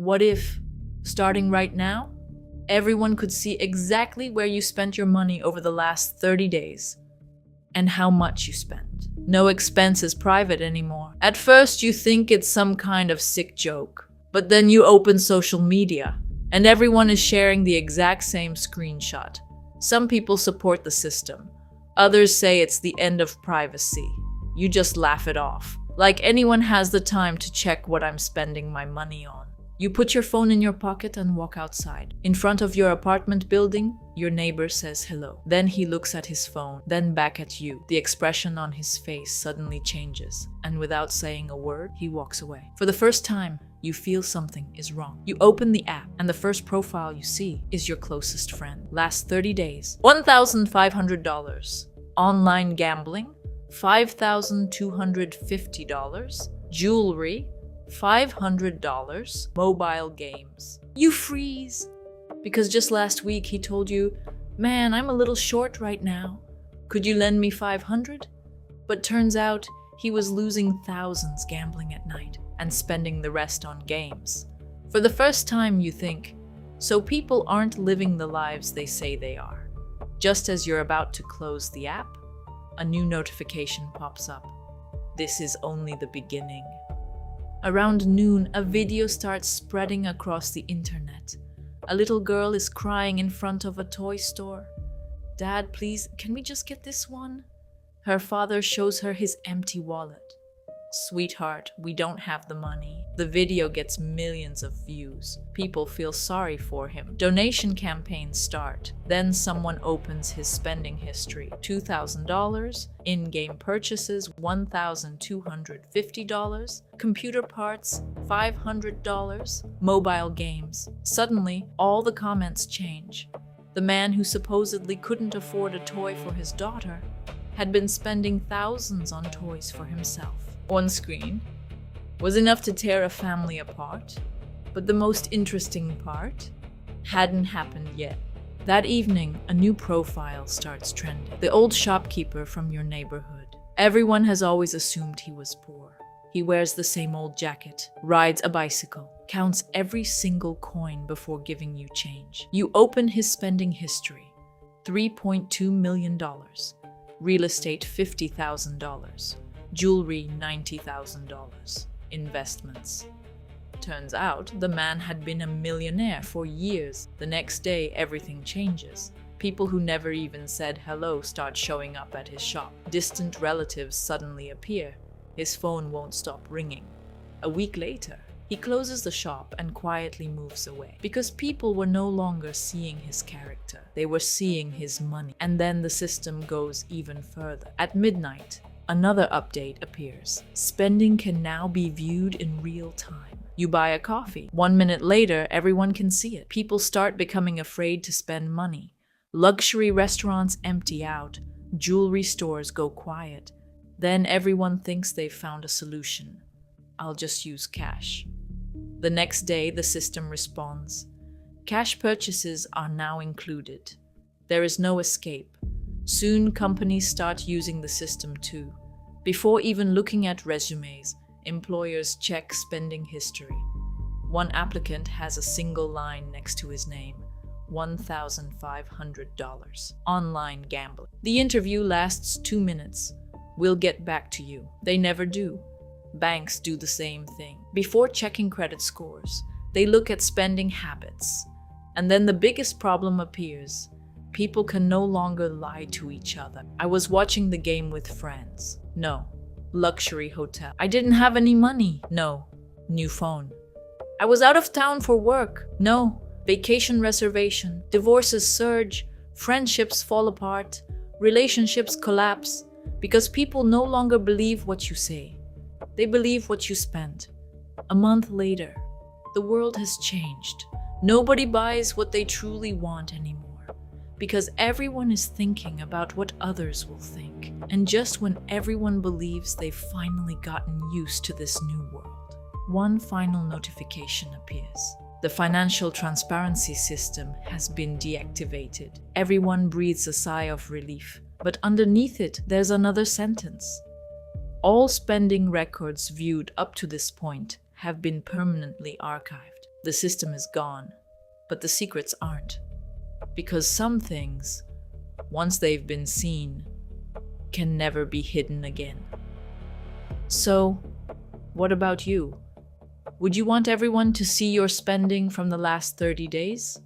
What if, starting right now, everyone could see exactly where you spent your money over the last 30 days and how much you spent? No expense is private anymore. At first, you think it's some kind of sick joke, but then you open social media and everyone is sharing the exact same screenshot. Some people support the system. Others say it's the end of privacy. You just laugh it off. Like anyone has the time to check what I'm spending my money on. You put your phone in your pocket and walk outside. In front of your apartment building, your neighbor says hello. Then he looks at his phone, then back at you. The expression on his face suddenly changes, and without saying a word, he walks away. For the first time, you feel something is wrong. You open the app, and the first profile you see is your closest friend. Last 30 days, $1,500. Online gambling, $5,250. Jewelry, $500. Mobile games. You freeze. Because just last week he told you, "Man, I'm a little short right now. Could you lend me $500?" But turns out he was losing thousands gambling at night and spending the rest on games. For the first time you think, so people aren't living the lives they say they are. Just as you're about to close the app, a new notification pops up. This is only the beginning. Around noon, a video starts spreading across the internet. A little girl is crying in front of a toy store. "Dad, please, can we just get this one?" Her father shows her his empty wallet. "Sweetheart, we don't have the money." The video gets millions of views. People feel sorry for him. Donation campaigns start. Then someone opens his spending history. $2,000, in-game purchases $1,250, computer parts $500, mobile games. Suddenly, all the comments change. The man who supposedly couldn't afford a toy for his daughter had been spending thousands on toys for himself. One screen was enough to tear a family apart, but the most interesting part hadn't happened yet. That evening, a new profile starts trending. The old shopkeeper from your neighborhood. Everyone has always assumed he was poor. He wears the same old jacket, rides a bicycle, counts every single coin before giving you change. You open his spending history. $3.2 million. Real estate $50,000. Jewelry $90,000. Investments. Turns out the man had been a millionaire for years. The next day, everything changes. People who never even said hello start showing up at his shop. Distant relatives suddenly appear. His phone won't stop ringing. A week later, he closes the shop and quietly moves away. Because people were no longer seeing his character. They were seeing his money. And then the system goes even further. At midnight, another update appears. Spending can now be viewed in real time. You buy a coffee. 1 minute later, everyone can see it. People start becoming afraid to spend money. Luxury restaurants empty out. Jewelry stores go quiet. Then everyone thinks they've found a solution. "I'll just use cash." The next day, the system responds. Cash purchases are now included. There is no escape. Soon, companies start using the system too. Before even looking at resumes, employers check spending history. One applicant has a single line next to his name. $1,500. Online gambling. The interview lasts 2 minutes. "We'll get back to you." They never do. Banks do the same thing. Before checking credit scores, they look at spending habits. And then the biggest problem appears. People can no longer lie to each other. "I was watching the game with friends." No. Luxury hotel. "I didn't have any money." No. New phone. "I was out of town for work." No. Vacation reservation. Divorces surge. Friendships fall apart. Relationships collapse. Because people no longer believe what you say. They believe what you spent. A month later, the world has changed. Nobody buys what they truly want anymore. Because everyone is thinking about what others will think. And just when everyone believes they've finally gotten used to this new world, one final notification appears. The financial transparency system has been deactivated. Everyone breathes a sigh of relief. But underneath it, there's another sentence. All spending records viewed up to this point have been permanently archived. The system is gone, but the secrets aren't. Because some things, once they've been seen, can never be hidden again. So, what about you? Would you want everyone to see your spending from the last 30 days?